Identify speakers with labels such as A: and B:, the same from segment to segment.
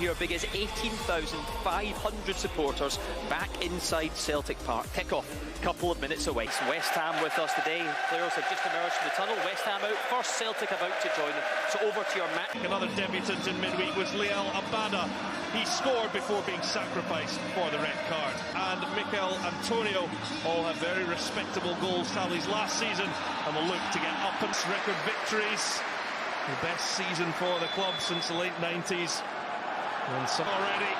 A: here, big as 18,500 supporters back inside Celtic Park. Kick-off, couple of minutes away. It's West Ham with us today. Players have just emerged from the tunnel. West Ham out first, Celtic about to join them. So over to your match.
B: Another debutant in midweek was Liel Abada. He scored before being sacrificed for the red card. And Mikel Antonio all have very respectable goals tallies last season and will look to get up and record victories. The best season for the club since the late 90s. And some already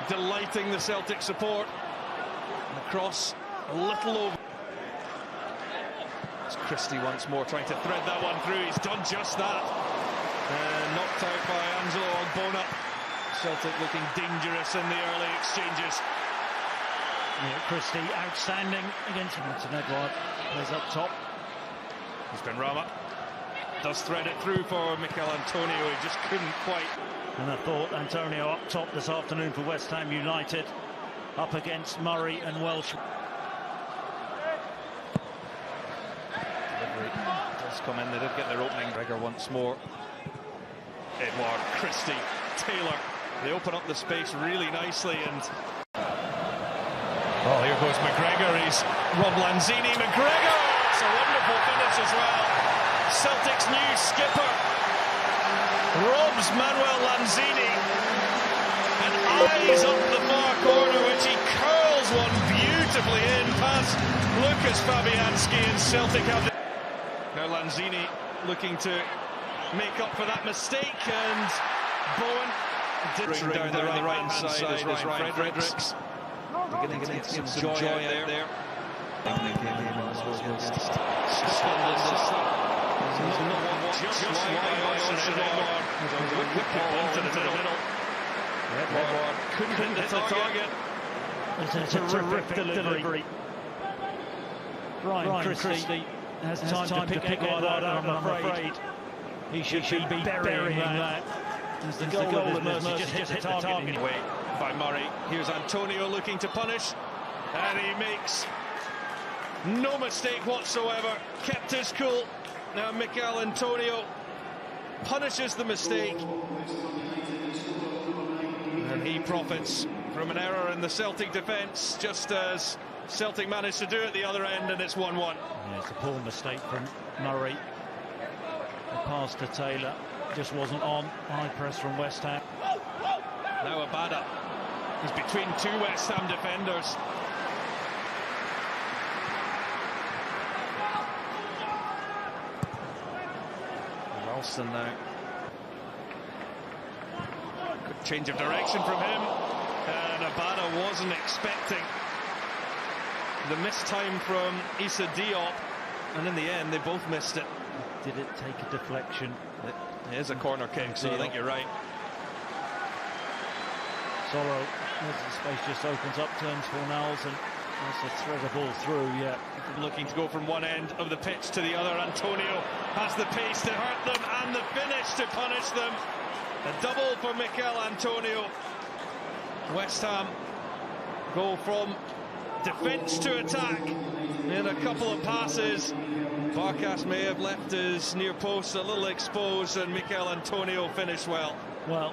B: delighting the Celtic support. And across a little over. It's Christie once more trying to thread that one through. He's done just that. And knocked out by Angelo Ogbonna. Celtic looking dangerous in the early exchanges.
C: Yeah, Christie outstanding against Martin Edward. Plays up top.
B: He's been Rama. Does thread it through for Mikel Antonio. He just couldn't quite.
C: And I thought Antonio up top this afternoon for West Ham United, up against Murray and Welsh.
B: Delivery does come in. They did get their opening. Gregor once more. Edward, Christie, Taylor. They open up the space really nicely. And oh, here goes McGregor. He's Rob Lanzini. McGregor. It's a wonderful finish as well. Celtic's new skipper robs Manuel Lanzini and eyes up the far corner, which he curls one beautifully in past Lucas Fabianski, and Celtic have it. Now Lanzini looking to make up for that mistake, and Bowen down the right hand side is Ryan Fredericks. Beginning to get some joy out there. Edward couldn't hit the target.
C: It's a terrific delivery. Ryan Christie has time to pick Edward up, I'm afraid. He should be burying that. As the goal of his mercy just hit the target.
B: Away by Murray. Here's Antonio looking to punish. And he makes no mistake whatsoever. Kept his cool. Now Mikel Antonio punishes the mistake. And he profits from an error in the Celtic defence, just as Celtic managed to do at the other end, and it's 1-1.
C: Yeah, it's a poor mistake from Murray. The pass to Taylor just wasn't on. High press from West Ham.
B: Now Abada is between two West Ham defenders. Ralston now. Good change of direction from him. And Abada wasn't expecting the missed time from Issa Diop. And in the end, they both missed it.
C: Did it take a deflection?
B: It is a corner kick, so I think you're right.
C: Sorrow, as the space just opens up, turns Fornals, and that's a thread of ball through, yeah.
B: Looking to go from one end of the pitch to the other. Antonio has the pace to hurt them and the finish to punish them. A double for Mikel Antonio. West Ham go from defence to attack in a couple of passes. Barkas may have left his near post a little exposed, and Mikel Antonio finished well.
C: Well,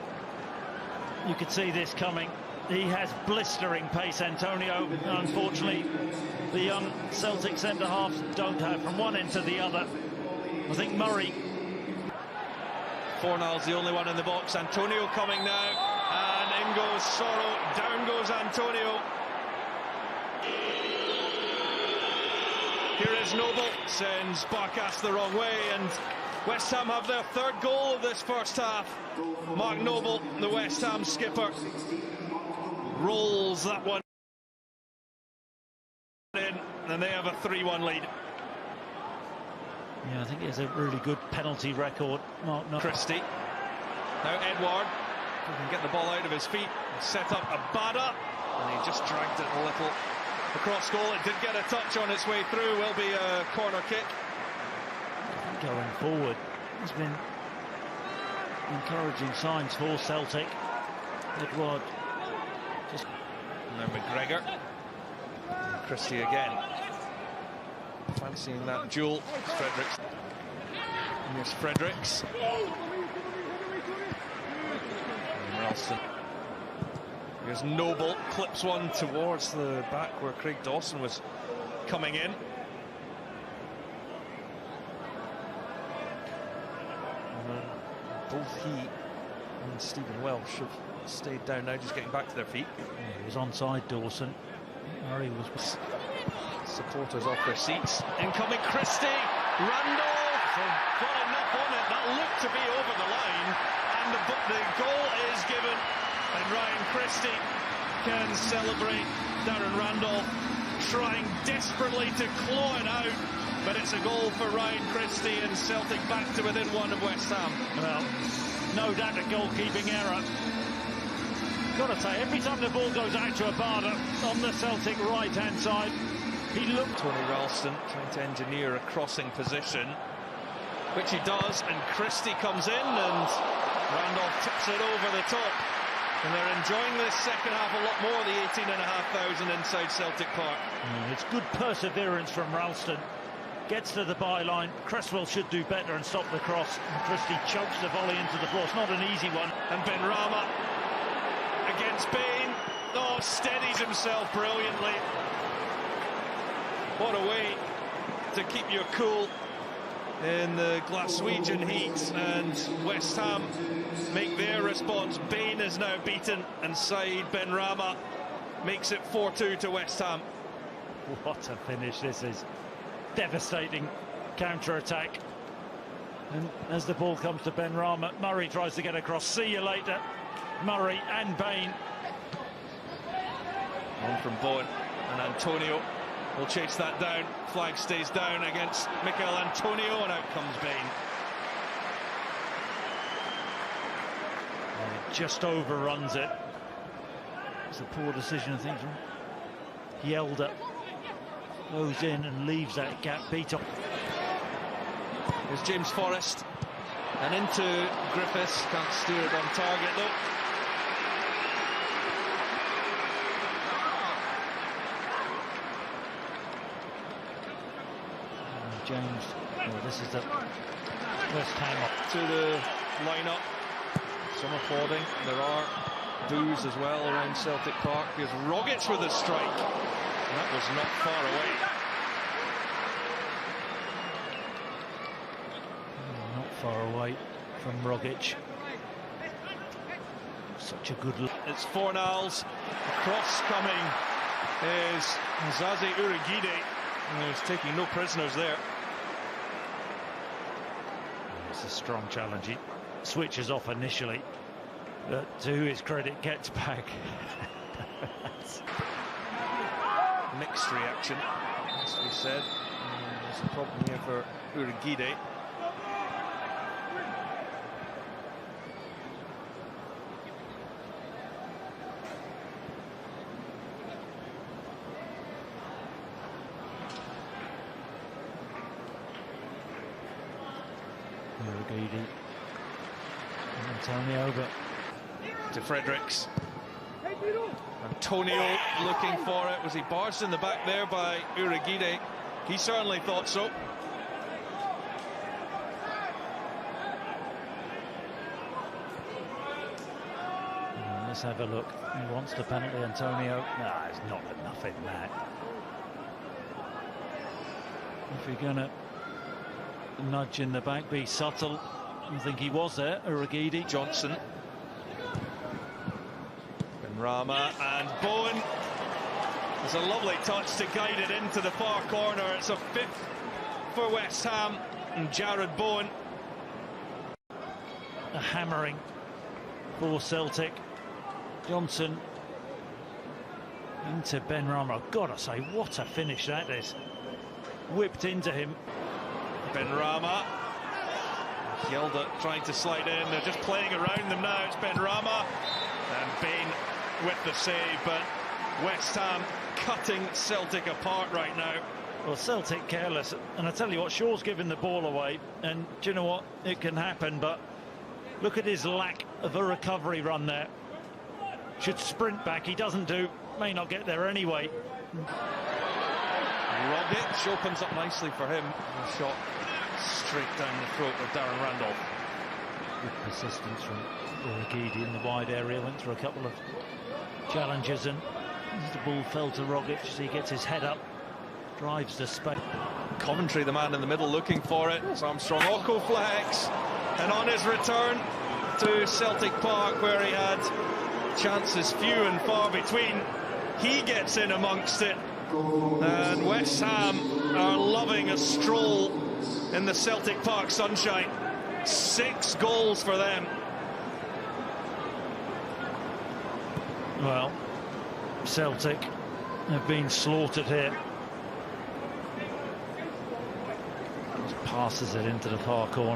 C: you could see this coming. He has blistering pace, Antonio. Unfortunately, the young Celtic centre-halves don't have from one end to the other. I think Murray.
B: Fornals the only one in the box. Antonio coming now, and in goes Sorrow. Down goes Antonio. Here is Noble, sends Barkas the wrong way, and West Ham have their third goal of this first half. Mark Noble, the West Ham skipper, rolls that one in, and they have a 3-1 lead.
C: Yeah, I think he has a really good penalty record.
B: Christie. Now Edward, who can get the ball out of his feet, set up Abada, and he just dragged it a little. Across goal, it did get a touch on its way through, will be a corner kick.
C: Going forward, there's been encouraging signs for Celtic. Edward just...
B: Now McGregor. And Christie again. Fancying that duel. Fredericks. And here's Fredericks. Ralston. Here's Noble, clips one towards the back where Craig Dawson was coming in. Both he and Stephen Welsh have stayed down now, just getting back to their feet.
C: Yeah, he was onside Dawson. Murray was...
B: Supporters off their seats. Incoming Christie, Randolph got enough on it. That looked to be over the line, and the goal is given. And Ryan Christie can celebrate. Darren Randolph trying desperately to claw it out, but it's a goal for Ryan Christie, and Celtic back to within one of West Ham.
C: Well, no doubt a goalkeeping error. Got to say, every time the ball goes out to Abada on the Celtic right-hand side, he looked...
B: Tony Ralston trying to engineer a crossing position, which he does, and Christie comes in, and Randolph tips it over the top. And they're enjoying this second half a lot more, the 18,500 inside Celtic Park.
C: It's good perseverance from Ralston. Gets to the byline. Cresswell should do better and stop the cross. And Christie chokes the volley into the floor. It's not an easy one.
B: And Benrahma against Bain. Oh, steadies himself brilliantly. What a way to keep your cool in the Glaswegian heat, and West Ham make their response. Bain is now beaten, and Saeed Benrahma makes it 4-2 to West Ham.
C: What a finish this is. Devastating counter-attack. And as the ball comes to Benrahma, Murray tries to get across. See you later, Murray and Bain.
B: On from Bowen, and Antonio will chase that down. Flag stays down against Mikel Antonio, and out comes Bain.
C: Just overruns it. It's a poor decision, I think. Yelder goes in and leaves that gap beat up.
B: There's James Forrest, and into Griffiths. Can't steer it on target though.
C: James, this is the West Ham
B: to the lineup. Some applauding. There are boos as well around Celtic Park. Here's Rogic with a strike. And that was not far away.
C: Not far away from Rogic. Such a good look.
B: It's Fornals. The cross coming is Zazie Urugide. And he's taking no prisoners there.
C: It's a strong challenge. He switches off initially, but to his credit, gets back.
B: Mixed reaction, has to be said. There's a problem here for Urugide.
C: Urugide. Antonio, but
B: to Fredericks. Antonio looking for it. Was he barged in the back there by Urugide? He certainly thought so.
C: Let's have a look. He wants the penalty, Antonio. No, it's not enough in that. If you're going to nudge in the back, be subtle. I think he was there. Urugide.
B: Johnson. Benrahma and Bowen. There's a lovely touch to guide it into the far corner. It's a fifth for West Ham and Jared Bowen.
C: A hammering for Celtic. Johnson into Benrahma. I've got to say, what a finish that is. Whipped into him.
B: Benrahma. Yelder trying to slide in. They're just playing around them now. It's Benrahma. And Bain with the save, but West Ham cutting Celtic apart right now.
C: Well, Celtic careless. And I tell you what, Shaw's given the ball away. And do you know what? It can happen, but look at his lack of a recovery run there. Should sprint back. He doesn't do. May not get there anyway.
B: Rogic opens up nicely for him. A shot straight down the throat of Darren Randolph.
C: Good persistence from Uragidi in the wide area. Went through a couple of challenges, and the ball fell to Rogic as he gets his head up, drives the space.
B: Coventry, the man in the middle, looking for it. It's Armstrong Okoflex, and on his return to Celtic Park, where he had chances few and far between, he gets in amongst it. And West Ham are loving a stroll in the Celtic Park sunshine. 6 goals for them.
C: Well, Celtic have been slaughtered here. Just passes it into the far corner.